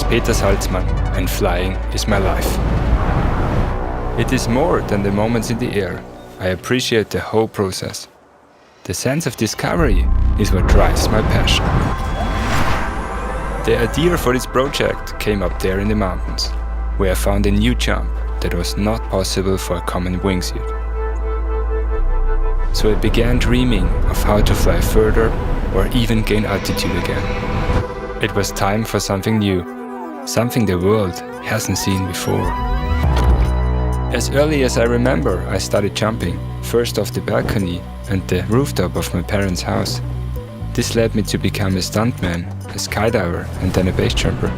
Peter Zaltzmann, and flying is my life. It is more than the moments in the air. I appreciate the whole process. The sense of discovery is what drives my passion. The idea for this project came up there in the mountains, where I found a new jump that was not possible for a common wingsuit. So I began dreaming of how to fly further or even gain altitude again. It was time for something new, something the world hasn't seen before. As early as I remember, I started jumping, first off the balcony and the rooftop of my parents' house. This led me to become a stuntman, a skydiver and then a base jumper.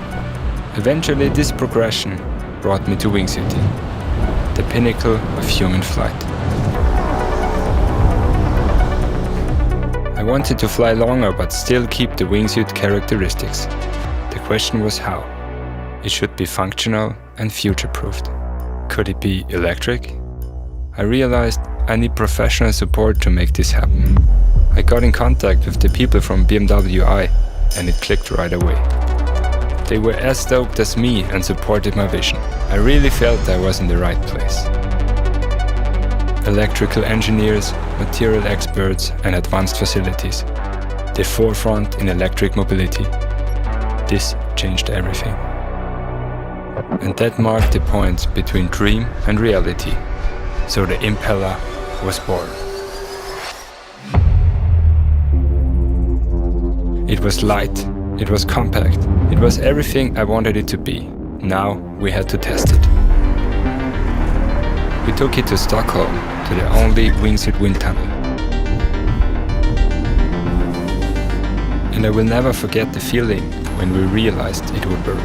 Eventually this progression brought me to wingsuiting, the pinnacle of human flight. I wanted to fly longer but still keep the wingsuit characteristics. The question was how. It should be functional and future-proofed. Could it be electric? I realized I need professional support to make this happen. I got in contact with the people from BMW I, and it clicked right away. They were as stoked as me and supported my vision. I really felt I was in the right place. Electrical engineers, material experts and advanced facilities. The forefront in electric mobility. This changed everything. And that marked the point between dream and reality. So the impeller was born. It was light, it was compact, it was everything I wanted it to be. Now we had to test it. We took it to Stockholm, to the only wingsuit wind tunnel. And I will never forget the feeling when we realized it would work.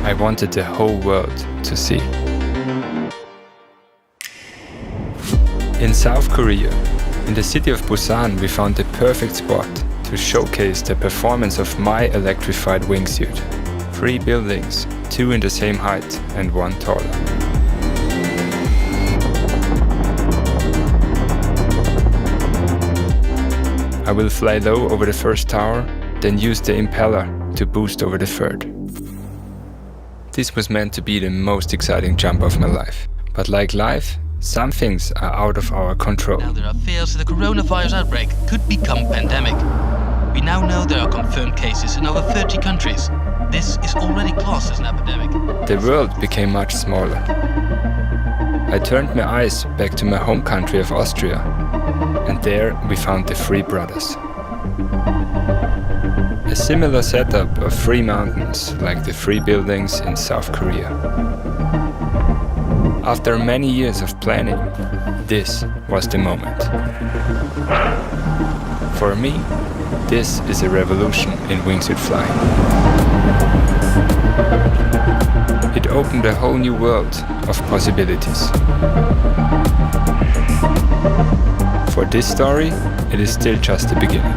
I wanted the whole world to see. In South Korea, in the city of Busan, we found the perfect spot to showcase the performance of my electrified wingsuit. 3 buildings, 2 in the same height and 1 taller. I will fly low over the first tower, then use the impeller to boost over the third. This was meant to be the most exciting jump of my life. But like life, some things are out of our control. Now there are fears that the coronavirus outbreak could become pandemic. We now know there are confirmed cases in over 30 countries. This is already classed as an epidemic. The world became much smaller. I turned my eyes back to my home country of Austria, and there we found the Three Brothers. A similar setup of 3 mountains, like the 3 buildings in South Korea. After many years of planning, this was the moment. For me, this is a revolution in wingsuit flying. It opened a whole new world of possibilities. For this story, it is still just the beginning.